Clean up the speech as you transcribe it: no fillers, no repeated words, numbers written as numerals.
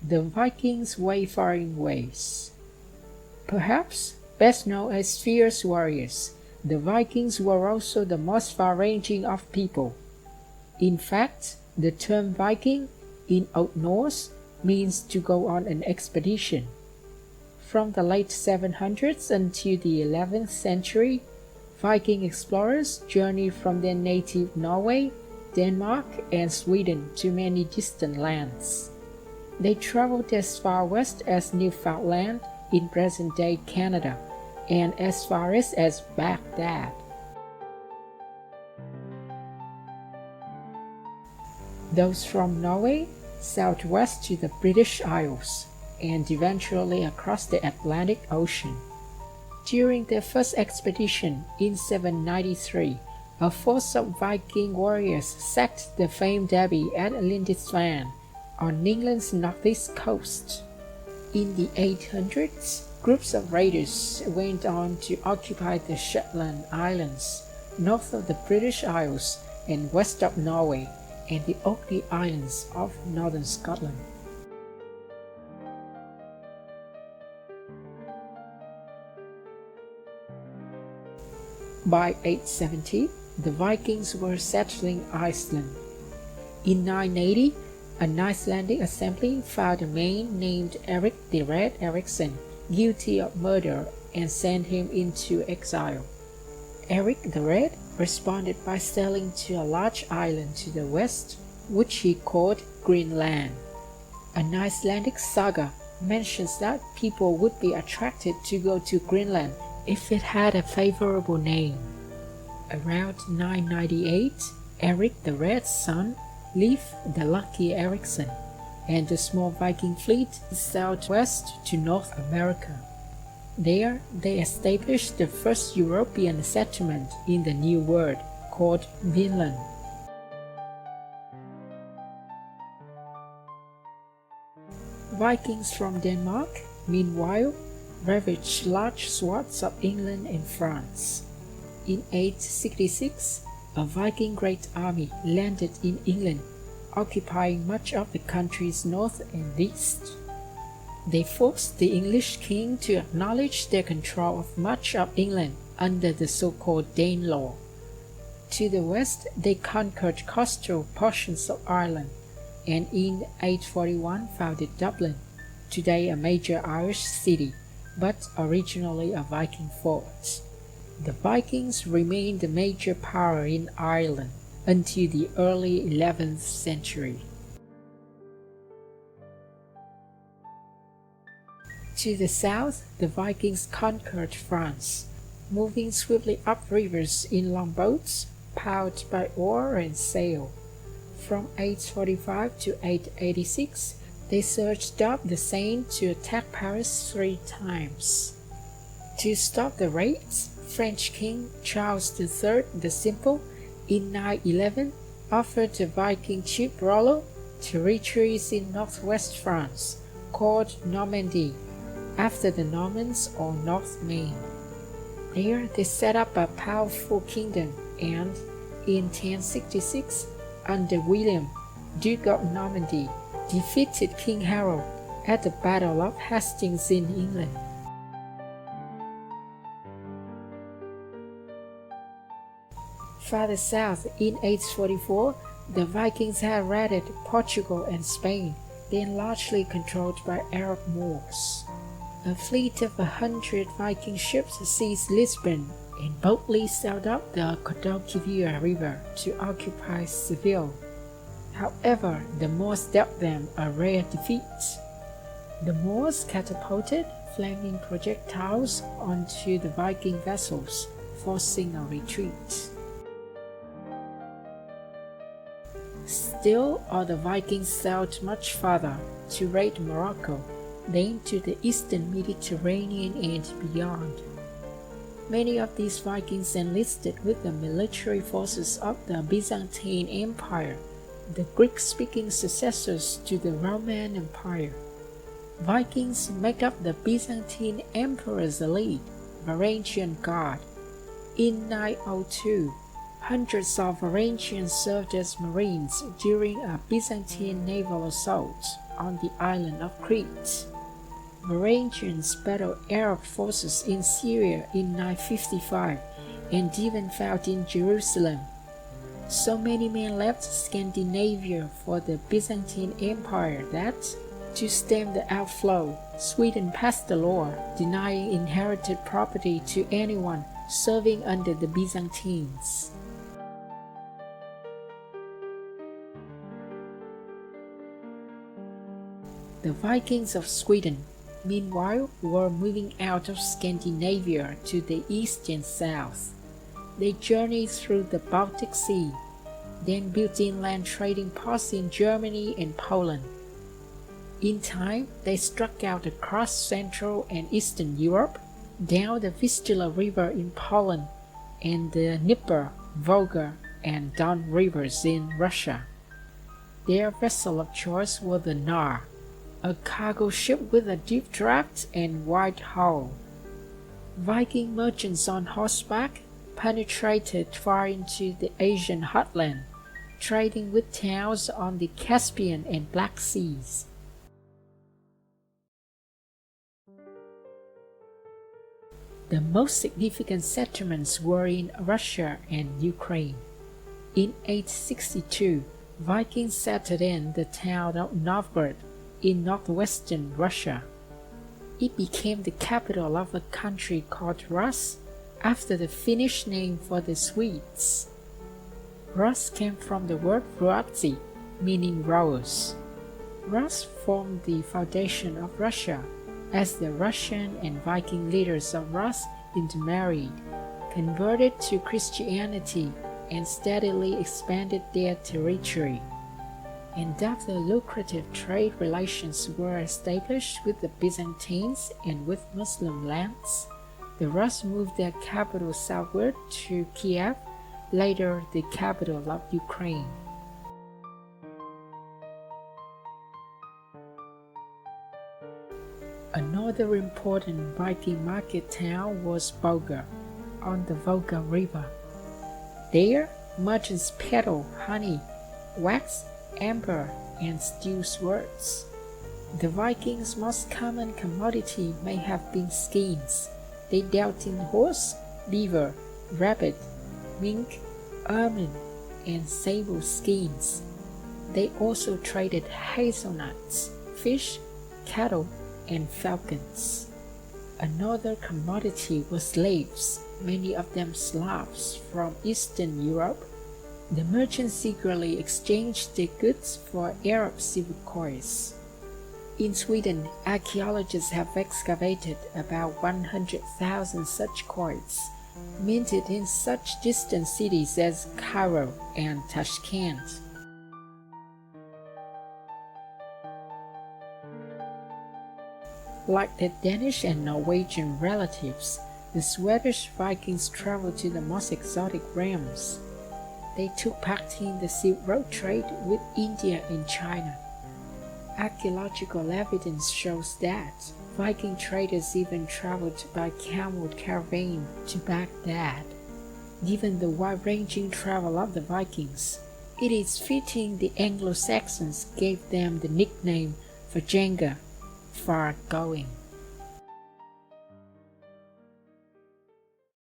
The Vikings' wayfaring ways. Perhaps best known as fierce warriors, the Vikings were also the most far-ranging of people. In fact, the term Viking in Old Norse means to go on an expedition. From the late 700s until the 11th century, Viking explorers journeyed from their native Norway, Denmark, and Sweden to many distant lands. They traveled as far west as Newfoundland in present-day Canada, and as far east as Baghdad. Those from Norway southwest to the British Isles, and eventually across the Atlantic Ocean. During their first expedition in 793, a force of Viking warriors sacked the famed abbey at Lindisfarne on England's northeast coast. In the 800s, groups of raiders went on to occupy the Shetland Islands, north of the British Isles and west of Norway, and the Orkney Islands of northern Scotland. By 870, the Vikings were settling Iceland. In 980, an Icelandic assembly found a man named Eric the Red Ericsson guilty of murder and sent him into exile. Eric the Red responded by sailing to a large island to the west, which he called Greenland. An Icelandic saga mentions that people would be attracted to go to Greenland if it had a favorable name. Around 998, Eric the Red's son, Leif the Lucky Ericsson, and a small Viking fleet sailed west to North America. There, they established the first European settlement in the New World, called Vinland. Vikings from Denmark, meanwhile, ravaged large swaths of England and France. In 866, a Viking great army landed in England, occupying much of the country's north and east. They forced the English king to acknowledge their control of much of England under the so-called Danelaw. To the west, they conquered coastal portions of Ireland, and in 841 founded Dublin, today a major Irish city, but originally a Viking fort. The Vikings remained the major power in Ireland until the early 11th century. To the south, the Vikings conquered France, moving swiftly up rivers in longboats, powered by oar and sail. From 845 to 886, they surged up the Seine to attack Paris 3 times. To stop the raids, French King Charles III the Simple in 911 offered the Viking chief Rollo territories in northwest France, called Normandy, after the Normans or Northmen. There they set up a powerful kingdom and, in 1066, under William, Duke of Normandy, defeated King Harold at the Battle of Hastings in England. Farther south, in 844, the Vikings had raided Portugal and Spain, then largely controlled by Arab Moors. A fleet of 100 Viking ships seized Lisbon and boldly sailed up the Guadalquivir River to occupy Seville. However, the Moors dealt them a rare defeat. The Moors catapulted flaming projectiles onto the Viking vessels, forcing a retreat. Still, other Vikings sailed much farther to raid Morocco, then to the eastern Mediterranean and beyond. Many of these Vikings enlisted with the military forces of the Byzantine Empire, the Greek-speaking successors to the Roman Empire. Vikings make up the Byzantine Emperor's elite, Varangian Guard. In 902, hundreds of Varangians served as Marines during a Byzantine naval assault. on the island of Crete. Varangians battled Arab forces in Syria in 955 and even fought in Jerusalem. So many men left Scandinavia for the Byzantine Empire that, to stem the outflow, Sweden passed a law denying inherited property to anyone serving under the Byzantines. The Vikings of Sweden, meanwhile, were moving out of Scandinavia to the east and south. They journeyed through the Baltic Sea, then built inland trading posts in Germany and Poland. In time, they struck out across Central and Eastern Europe, down the Vistula River in Poland, and the Dnieper, Volga, and Don rivers in Russia. Their vessel of choice was the Nar, a cargo ship with a deep draft and wide hull. Viking merchants on horseback penetrated far into the Asian heartland, trading with towns on the Caspian and Black Seas. The most significant settlements were in Russia and Ukraine. In 862, Vikings settled in the town of Novgorod in northwestern Russia. It became the capital of a country called Rus, after the Finnish name for the Swedes. Rus came from the word Ruotsi, meaning rose. Rus formed the foundation of Russia, as the Russian and Viking leaders of Rus intermarried, converted to Christianity, and steadily expanded their territory. And after lucrative trade relations were established with the Byzantines and with Muslim lands, the Rus moved their capital southward to Kiev, later the capital of Ukraine. Another important Viking market town was Volga, on the Volga River. There, merchants peddled honey, wax, amber, and steel swords. The Vikings' most common commodity may have been skins. They dealt in horse, beaver, rabbit, mink, ermine, and sable skins. They also traded hazelnuts, fish, cattle, and falcons. Another commodity was slaves, many of them Slavs from Eastern Europe. The merchants eagerly exchanged their goods for Arab silver coins. In Sweden, archaeologists have excavated about 100,000 such coins, minted in such distant cities as Cairo and Tashkent. Like their Danish and Norwegian relatives, the Swedish Vikings traveled to the most exotic realms. They took part in the Silk Road trade with India and China. Archaeological evidence shows that Viking traders even traveled by camel caravan to Baghdad. Given the wide-ranging travel of the Vikings, it is fitting the Anglo-Saxons gave them the nickname Vajenga, far-going.